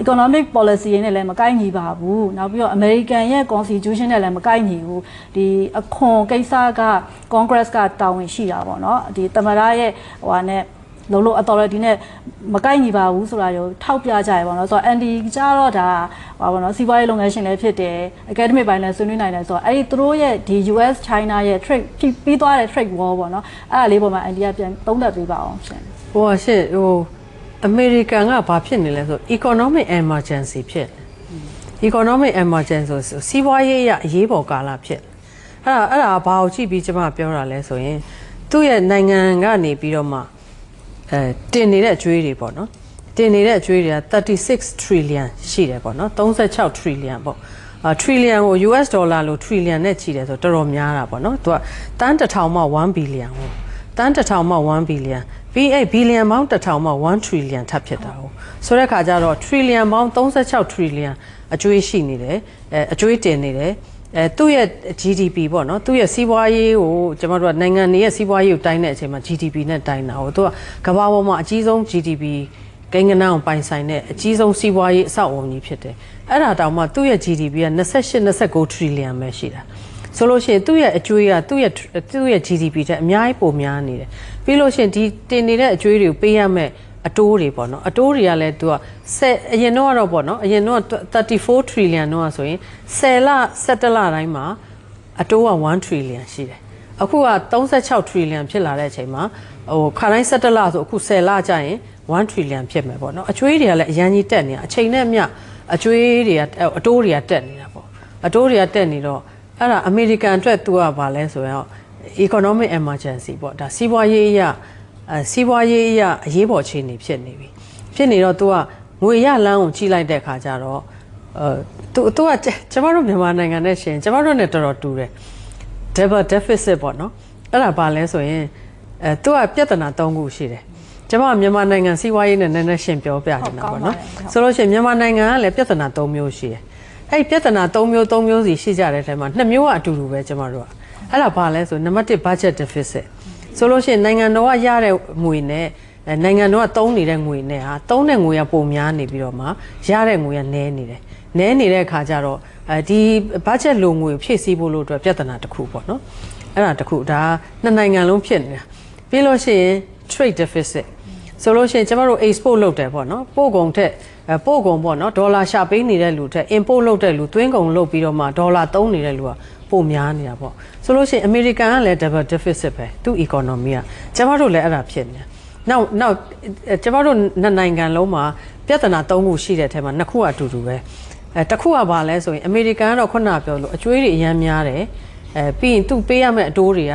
economic policy နဲ့လည်းမကိုက်ညီပါဘူးနောက်ပြီးတော့ American ရဲ့ constitution နဲ့လည်းမကိုက်ညီဘူးဒီအခွန်ကိစ္စက Congress ကတာဝန်ရှိတာပေါ့နော်ဒီသမ္မတရဲ့နဲ့လို့ authority နဲ့မကိုက်ညီပါဘူးဆိုတာကိုထောက်ပြကြရပါတော့ဆိုတော့ anti ကြတော့ဒါစီးပွားရေးလုပ်ငန်းရှင်လည်းဖြစ်တယ် academic ပိုင်းလည်းဆွေးနွေးနိုင်တယ်ဆိုတော့အဲ့ဒီသူတို့ရဲ့ဒီ US China ရဲ့ trade ပြီးသွားတဲ့ trade war ပေါ့နော်အဲ့ဒါလေးပေါ်မှာ anti ကပြန်သုံးသပ်ပေးပါအောင်ရှင်ရှင်American ကဘာဖြစ်နေလဲဆို economic emergency ဖြစ် economic emergency ဆိုစီးပွားရေးအရေးပေါ်ကာလဖြစ်အဲ့ဒါဘာကိုကြည့်ပြီးကျွန်မပြောတာလဲဆိုရင်သူ့ရဲ့နိုင်ငံကနေပြီးတော့မှတင်နေတဲ့အကျွေးတွေပေါ့နော်တင်နေတဲ့အကျွေးတွေက36 trillion ရှိတယ်ပေါ့နော်36 trillion ပေါ့trillion ကို US dollar လို့ trillion နဲ့ချီတယ်ဆိုတော်တော်များတာပေါ့နော်သူကတန်း1000မှ1 billion ဟိုတန်း1000မှ1 billion ပြီးအဲ့ billion ပေါင်း1000မှ1 trillion ထပ်ဖြစ်တာဟုတ်ဆိုတဲ့ခါကျတော့ trillion ပေါင်း36 trillion အကျွေးရှိနေတယ်အကျွေးတင်နေတယ်သူ့ရဲ့ GDP ပေါ့နော်သူ့ရဲ့စီးပွားရေးကိုကျွန်တော်တို့ကနိုင်ငံတွေရဲ့စီးပွားရေးကိုတိုင်းတဲ့အချိန်မှာ GDP နဲ့တိုင်းတာဟိုသူကကမ္ဘာပေါ်မှာအကြီးဆုံး GDP ကိန်းဂဏန်းကိုပိုင်ဆိုင်တဲ့အကြီးဆုံးစီးပွားရေးအဆောက်အအုံကြီးဖြစ်တယ်အဲ့ဒါတောင်မှသူ့ရဲ့ GDP က28-29 trillion ပဲရှိတာဆိုလို့ရှိရင်သူ့ရဲ့အကျွေးကသူ့ရဲ့ GDP တဲ့အများကြီးပိုများနေတယ်ပြီးလို့ရှိရင်ဒီတင်နေတဲ့အကျွေးတွေကိုပေးရမယ်အတိုးတွေပေါ့နော်အတိုးတွေကလည်းသူကအရင်တော့ပေါ့နော်အရင်တော့34 trillion တော့ဆိုရင်10လ17လတိုင်းမှာအတိုးက1 trillion ရှိတယ်အခုက36 trillion ဖြစ်လာတဲ့အချိန်မှာခါတိုင်း17လဆိုအခု10လကြာရင်1 trillion ဖြစ်မယ်ပေါ့နော်အကျွေးတွေကလည်းအရင်ကြီးတက်နေတာအချိန်နဲ့အမျှအကျွေးတွေကအတိုးတွေကတက်နေတာပေါ့အတိုးတွေကတက်နေတော့အဲ့ဒါအမေရိကန်အတွက်သူကဘာလဲဆိုရင် economic emergency ပေါ့ဒါစီးပွားရေးအရေးအရေးပေါ်အခြေအနေဖြစ်နေပြီဖြစ်နေတော့ तू ကငွေရလမ်းကိုကြီးလိုက်တဲ့ခါကျတော့तू ကကျမတို့မြန်မာနိုင်ငံနဲ့ရှင်ကျမတို့နဲ့တော်တော်တူတယ် double deficit ပေါ့နော်အဲ့ဒါဘာလဲဆိုရင်तू ကပြဿနာ၃ခုရှိတယ်ကျမမြန်မာနိုင်ငံစီးပွားရေးနဲ့နည်းနည်းရှင်ပြောပြနေတာပေါ့နော်ဆိုလို့ရှိရင်မြန်မာနိုင်ငံကလည်းပြဿနာ၃မျိုးရှိတယ်အဲ့ပြဿနာ၃မျိုးစီရှိကြတဲ့ထဲမှာ2မျိုးကအတူတူပဲကျမတို့ကအဲ့ဒါဘာလဲဆိုနံပါတ်1 budget deficitဆိုလို့ရှိရင်နိုင်ငံတော်ကရတဲ့ငွေနဲ့နိုင်ငံတော်ကသုံးနေတဲ့ငွေနဲ့ဟာသုံးတဲ့ငွေကပုံများနေပြီးတော့မှရတဲ့ငွေကနည်းနေတယ်နည်းနေတဲ့အခါကျတော့ဒီ budget လိုငွေဖြည့်ဆည်းဖို့လို့အတွက်ပြဿနာတစ်ခုပေါ့နော်အဲ့ဒါတစ်ခုဒါနှစ်နိုင်ငံလုံးဖြစ်နေတာပြီးလို့ရှိရင် trade deficit ဆိုလို့ရှိရင်ကျမတို့ export လုပ်တယ်ပေါ့နော်ပို့ကုန်ထက်ပို့ကုန်ပေါ့နော်ဒေါ်လာရှာပေးနေတဲ့လူထက် import လုပ်တဲ့လူသွင်းကုန်လုပ်ပြီးတော့မှဒေါ်လာသုံးနေတဲ့လူကပိုများနေတာပေါ့ဆိုလို့ရှိရင် American ကလည်း double deficit ပဲသူ့ economy ကကျမတို့လည်းအဲ့ဒါဖြစ်နေနောက်ကျမတို့နှစ်နိုင်ငံလုံးမှာပြဿနာ၃ခုရှိတဲ့အထက်မှာ2ခုအတူတူပဲတစ်ခုကဘာလဲဆိုရင် American ကတော့ခုနပြောလို့အကျွေးတွေအများများတယ်ပြီးရင်သူပေးရမယ့်အတိုးတွေက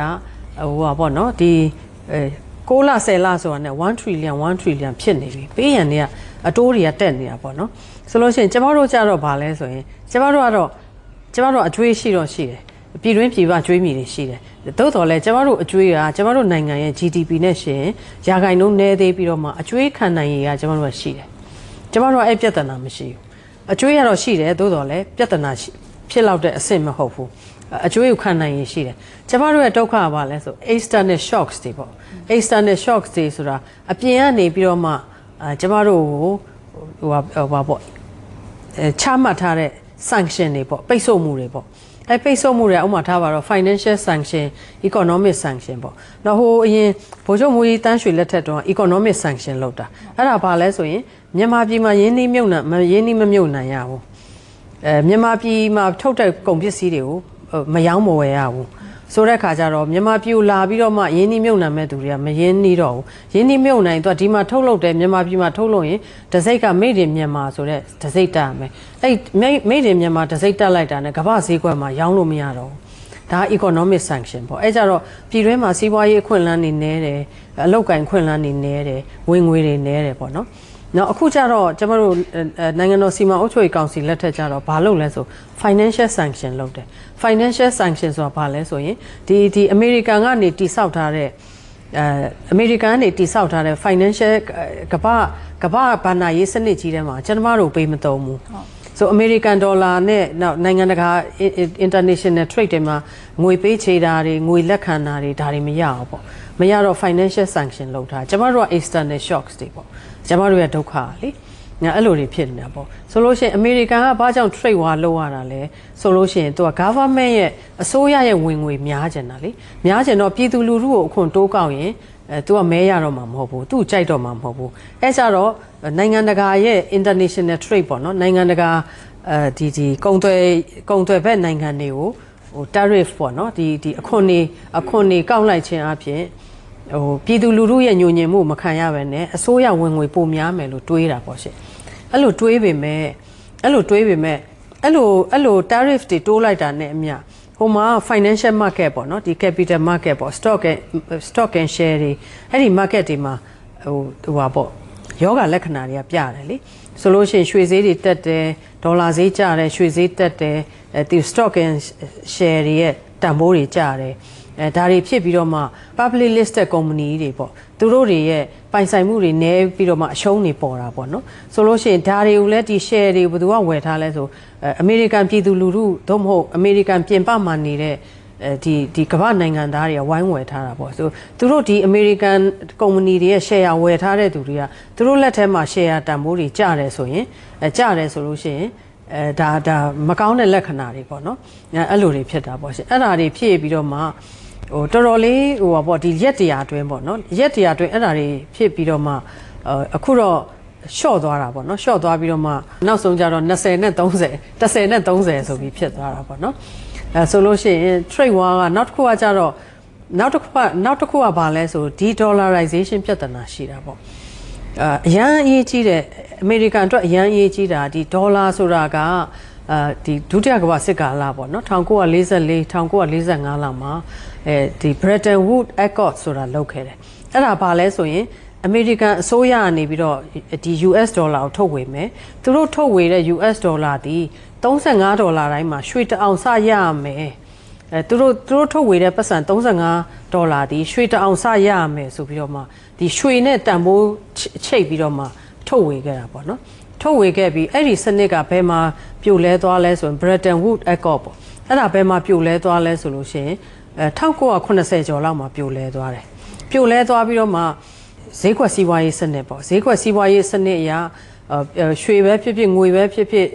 ပေါ့နော်ဒီ6လ10လဆိုတာနဲ့1 trillion ဖြစ်နေပြီပေးရန်တွေကအတိုးတွေကတက်နေတာပေါ့နော်ဆိုလို့ရှိရင်ကျမတို့ကြတော့ဘာလဲဆိုရင်ကျမတို့အကျွေးရှိတော့ရှိတယ်ပြည်တွင်းပြည်ပကျွေးမြီတွေရှိတယ်သို့တော်လည်းကျမတို့အကျွေးကကျမတို့နိုင်ငံရဲ့ GDP နဲ့ရှင်ရာခိုင်နှုန်းနည်းသေးပြီးတော့မှအကျွေးခံနိုင်ရည်ကကျမတို့ကရှိတယ်ကျမတို့ကအဲ့ပြဿနာမရှိဘူးအကျွေးကတော့ရှိတယ်သို့တော်လည်းပြဿနာဖြစ်လောက်တဲ့အဆင့်မဟုတ်ဘူးအကျွေးကိုခံနိုင်ရည်ရှိတယ်ကျမတို့ရဲ့ဒုက္ခကဘာလဲဆို external shocks တွေပေါ့ external shocks တွေဆိုတာအပြင်ကနေပြီးတော့မှကျမတို့ကိုဟိုပေါ့ချမှတ်ထားတဲ့ sanction တွေပေါ့ပိတ်ဆို့မှုတွေပေါ့အဲပိတ်ဆို့မှုတွေဥပမာထားပါတော့ financial sanction economic sanction ပေါ့တော့ဟိုအရင်ဗိုလ်ချုပ်မူကြီးတန်းရွှေလက်ထက်တုန်းက economic sanction လောက်တာအဲ့ဒါဘာလဲဆိုရင်မြန်မာပြည်မှာရင်းနှီးမမြုပ်နှံရဘူးမြန်မာပြည်မှာထုတ်တဲ့ကုန်ပစ္စည်းတွေကိုမရောင်းမဝယ်ရဘူးဆိုတဲ့ခါကျတော့မြန်မာပြည်ကိုလာပြီးတော့မှရင်းနှီးမြုပ်နှံမဲ့သူတွေကမရင်းနှီးတော့ဘူးရင်းနှီးမြုပ်နှံရင်သူကဒီမှာထုတ်လုပ်တယ်မြန်မာပြည်မှာထုတ်လို့ရင်တစိတ်က made in Myanmar ဆိုတဲ့တစိတ်တက်ရမယ်အဲ့ made in Myanmar တစိတ်တက်လိုက်တာနဲ့ကမ္ဘာဈေးကွက်မှာရောင်းလို့မရတော့ဘူးဒါ economic sanction ပေါ့အဲ့ကြတော့ပြည်တွင်းမှာစီးပွားရေးအခွင့်အလမ်းတွေနည်းတယ်အလုပ်ကိုင်ခွင့်အလမ်းတွေနည်းတယ်ဝင်ငွေတွေနည်းတယ်ပေါ့နော်နောက်အခုကျတော့ကျမတို့နိုင်ငံတော်စီမံအုပ်ချုပ်ရေးကောင်စီလက်ထက်ကျတော့ဘာလုပ်လဲဆို financial sanction လုပ်တယ် financial sanction ဆိုတာဘာလဲဆိုရင်ဒီ American ကနေတိစောက်ထားတဲ့American ကနေတိစောက်ထားတဲ့ financial ကမ္ဘာဘဏ္ဍာရေးစနစ်ကြီးထဲမှာကျွန်တော်တို့ပေးမသုံးဘူးဆို American dollar နဲ့နောက်နိုင်ငံတကာ international trade တွေမှာငွေပေးချေတာတွေငွေလက်ခံတာတွေဒါတွေမရအောင်ပေါ့မရတော့ financial sanction လုပ်ထားကျွန်တော်တို့က external shocks တွေပေါ့ကျွန်တော်တို့ရဲ့ဒုက္ခလေ အဲ့လိုတွေဖြစ်နေတာပေါ့ဆိုလို့ရှိရင်အမေရိကန်ကဘာကြောင့် trade war လုပ်ရတာလဲဆိုလို့ရှိရင်သူက government ရဲ့အစိုးရရဲ့ဝင်ငွေများကျင်တာလေများကျင်တော့ပြည်သူလူထုကိုအခွန်တိုးကောက်ရင်သူကမဲရတော့မှာမဟုတ်ဘူးသူ့ကြိုက်တော့မှာမဟုတ်ဘူးအဲကြတော့နိုင်ငံတကာရဲ့ international trade ပေါ့နော်နိုင်ငံတကာဒီကုန်သွယ်ဘက်နိုင်ငံတွေကိုဟို tariff ပေါ့နော်ဒီအခွန်တွေကောက်လိုက်ခြင်းအပြင်ဟိုပြည်သူလူထုရဲ့ညှို့ညင်မှုမခံရဘဲနဲ့အစိုးရဝင်ငွေပိုများမယ်လို့တွေးတာပေါ့ရှင်အဲ့လိုတွေးပေမဲ့အဲ့လို tariff တွေတိုးလိုက်တာနဲ့အမျှဟိုမှာ financial market ပေါ့နော်ဒီ capital market ပေါ့ stock and share တွေအဲ့ဒီ market တွေမှာဟိုဟာပေါ့ယောဂလက္ခဏာတွေကပြတယ်လေဆိုလို့ရှိရင်ရွှေဈေးတွေတက်တယ်ဒေါ်လာဈေးကျတယ်ရွှေဈေးတက်တယ်ဒီ stock and share တွေရဲ့တန်ဖိုးတွေကျတယ်ဒါတွေဖြစ်ပြီးတော့မှ public listed company တွေပေါ့သူတို့တွေရဲ့ပိုင်ဆိုင်မှုတွေနည်းပြီးတော့မှအရှုံးတွေပေါ်တာပေါ့နော်ဆိုလို့ရှိရင်ဒါတွေကိုလည်းဒီ share တွေဘယ်သူကဝယ်ထားလဲဆိုအမေရိကန်ပြည်သူလူထုသို့မဟုတ်အမေရိကန်ပြင်ပမှာနေတဲ့ဒီကမ္ဘာနိုင်ငံသားတွေကဝိုင်းဝယ်ထားတာပေါ့ဆိုသူတို့ဒီအမေရိကန်ကုမ္ပဏီတွေရဲ့ share ဝယ်ထားတဲ့သူတွေကသူတို့လက်ထဲမှာ share တန်ဖိုးတွေကျတယ်ဆိုရင်ကျတယ်ဆိုလို့ရှိရင်ဒါမကောင်းတဲ့လက္ခဏာတွေပေါ့နော်အဲ့လိုတွေဖြစ်တာပေါ့ရှင်အဲ့ဒါတွေဖြစ်ပြီးတော့မှဟိုတော်တော်လေးဟိုပါပေါ့ဒီရက်တရာအတွင်းပေါ့နော်ရက်တရာအတွင်းအဲ့ဒါတွေဖြစ်ပြီးတော့မှအခုတော့ရှော့သွားတာပေါ့နော်ရှော့သွားပြီးတော့မှနောက်ဆုံးကျတော့20နဲ့30 10နဲ့30ဆိုပြီးဖြစ်သွားတာပေါ့နော်ဆိုလို့ရှိရင် trade war ကနောက်တစ်ခုကကျတော့နောက်တစ်ခုကဘာလဲဆို de-dollarization ပြဿနာရှိတာပေါ့အရန်အရေးကြီးတဲ့အမေရိကန်အတွက်အရန်အရေးကြီးတာဒီဒေါ်လာဆိုတာကဒီဒုတိယကမ္ဘာစစ်ကာလပေါ့နော်1944 1945လောက်မှာဒီ Bretton Woods Accord ဆိုတာလုပ်ခဲ့တယ်အဲ့ဒါဘာလဲဆိုရင်အမေရိကန်အစိုးရကနေပြီးတော့ဒီ US ဒေါ်လာကိုထုတ်ဝေမယ်သူတို့ထုတ်ဝေတဲ့ US ဒေါ်လာဒီ$35တိုင်းမှာရွှေတအောင်စရရမယ်သူတို့ထုတ်ဝေတဲ့ပတ်စံ$35ဒီရွှေတအောင်စရရမယ်ဆိုပြီးတော့မှဒီရွှေနဲ့တန်ဖိုးချိတ်ပြီးတော့မှထုတ်ဝေခဲ့တာပေါ့နော်ထုတ်ဝေခဲ့ပြီးအဲ့ဒီစနစ်ကဘယ်မှာပြိုလဲသွားလဲဆိုရင် Bretton Woods Accord ပေါ့အဲ့ဒါဘယ်မှာပြိုလဲသွားလဲဆိုလို့ရှိရင်1980ကျော်လောက်မှာပြိုလဲသွားတယ်ပြိုလဲသွားပြီးတော့မှဈေးကွက်စီးပွားရေးစနစ်ပေါ့ဈေးကွက်စီးပွားရေးစနစ်အရာရွှေပဲဖြစ်ဖြစ်ငွေပဲဖြစ်ဖြစ်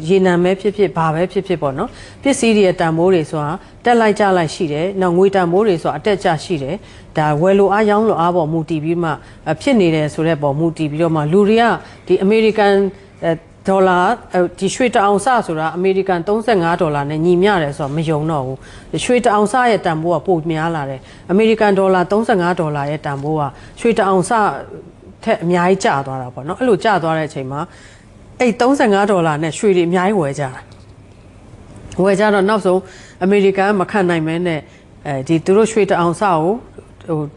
ရေနံပဲဖြစ်ဖြစ်ဘာပဲဖြစ်ဖြစ်ပေါ့နော်ပစ္စည်းတွေတန်ဖိုးတွေဆိုတာတက်လိုက်ကျလိုက်ရှိတယ်နောက်ငွေတန်ဖိုးတွေဆိုတာအတက်ကျရှိတယ်ဒါဝယ်လိုအားရောင်းလိုအားပေါ်မူတည်ပြီးမှဖြစ်နေတယ်ဆိုတဲ့ပေါ်မူတည်ပြီးတော့မှလူတွေကဒီအမေရိကန်ဒေါ်လာဒီရွှေတအောင်စဆိုတာအမေရိကန်$35နဲ့ညီမျှတယ်ဆိုတော့မယုံတော့ဘူးရွှေတအောင်စရဲ့တန်ဖိုးကပိုများလာတယ်အမေရိကန်ဒေါ်လာ$35ရဲ့တန်ဖိုးကရွှေတအောင်စထက်အများကြီးကျသွားတာပေါ့နော်အဲ့လိုကျသွားတဲ့အချိန်မှာအဲ့$35နဲ့ရွှေတွေအများကြီးဝယ်ကြတော့နောက်ဆုံးအမေရိကန်မခံနိုင်မဲနဲ့ဒီသူတို့ရွှေတအောင်စကို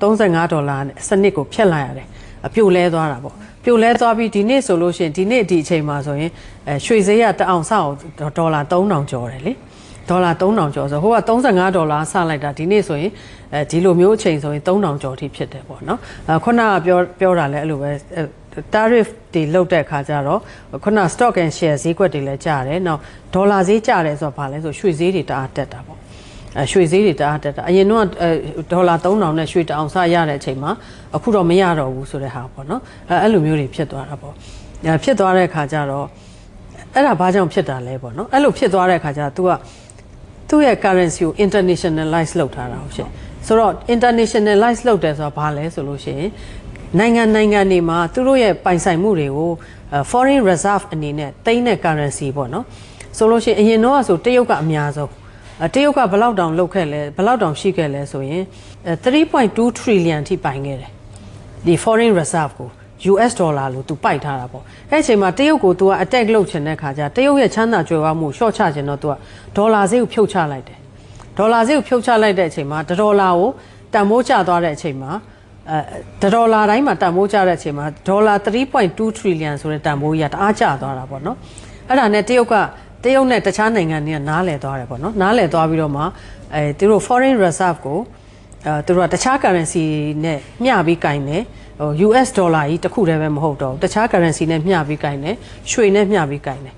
$35နဲ့စနစ်ကိုဖျက်လိုက်ရတယ်ပြိုလဲသွားတာပေါ့ပြိုလဲသွားပြီးဒီနေ့ဆိုလို့ရှိရင်ဒီနေ့ဒီအချိန်မှာဆိုရင်ရွှေဈေးကတအောင်စကို$3000ကျော်တယ်လေ$3000ကျော်ဆိုဟိုက$35စလိုက်တာဒီနေ့ဆိုရင်ဒီလိုမျိုးအချိန်ဆိုရင်$3000ကျော်ထိဖြစ်တယ်ပေါ့နော်ခုနကပြောတာလဲအဲ့လိုပဲ tariff တွေလောက်တဲ့အခါကျတော့ခုန stock and share ဈေးကွက်တွေလည်းကျတယ်နောက်ဒေါ်လာဈေးကျတယ်ဆိုတော့ဘာလဲဆိုရွှေဈေးတွေတအားတက်တာပေါ့ရွှေဈေးတွေတအားတက်တာအရင်တော့ဒေါ်လာ$3000နဲ့ရွှေတအောင်စရတဲ့အချိန်မှာအခုတော့မရတော့ဘူးဆိုတဲ့ဟာပေါ့နော်အဲ့လိုမျိုးတွေဖြစ်သွားတာပေါ့ဖြစ်သွားတဲ့အခါကျတော့အဲ့ဒါဘာကြောင့်ဖြစ်တာလဲပေါ့နော်အဲ့လိုဖြစ်သွားတဲ့အခါကျတော့ तू ကသူ့ရဲ့ currency ကို internationalize လုပ်ထားတာဟုတ်ရှင်ဆိုတော့ internationalize လုပ်တယ်ဆိုတာဘာလဲဆိုလို့ရှိရင်နိုင်ငံတွေမှာသူတို့ရဲ့ပိုင်ဆိုင်မှုတွေကို foreign reserve အနေနဲ့တိမ့်တဲ့ currency ပေါ့နော်ဆိုလို့ရှိရင်အရင်တော့ဆိုတရုတ်ကအများဆုံးတရုတ်ကဘယ်လောက်တောင်လုပ်ခဲ့လဲဘယ်လောက်တောင်ရှိခဲ့လဲဆိုရင်3.2 trillion ထိပိုင်ခဲ့တယ်ဒီ foreign reserve ကိုUS ဒေါ်လာလို့ तू ပိုက်ထားတာပေါ့အဲ့အချိန်မှာတရုတ်ကို तू က attack လုပ်ချင်တဲ့ခါကျတရုတ်ရဲ့ချမ်းသာကြွယ်ဝမှု short ချချင်တော့ तू ကဒေါ်လာဈေးကိုဖြုတ်ချလိုက်တယ်ဒေါ်လာဈေးကိုဖြုတ်ချလိုက်တဲ့အချိန်မှာဒေါ်လာကိုတန်ဖိုးကျသွားတဲ့အချိန်မှာဒေါ်လာတိုင်းမှာတန်ဖိုးကျတဲ့အချိန်မှာဒေါ်လာ3.2 trillion ဆိုတဲ့တန်ဖိုးကြီးကတအားကျသွားတာပေါ့နော်အဲ့ဒါနဲ့တရုတ်နဲ့တခြားနိုင်ငံတွေကနားလည်သွားတယ်ပေါ့နော်နားလည်သွားပြီးတော့မှသူတို့ foreign reserve ကိုသူတို့ကတခြား currency နဲ့မျှပြီးကင်တယ်US ဒေါ်လာကြီးတစ်ခုတည်းပဲမဟုတ်တော့တခြား currency နဲ့မျှပြီးကင်တယ်ရွှေနဲ့မျှပြီးကင်တယ်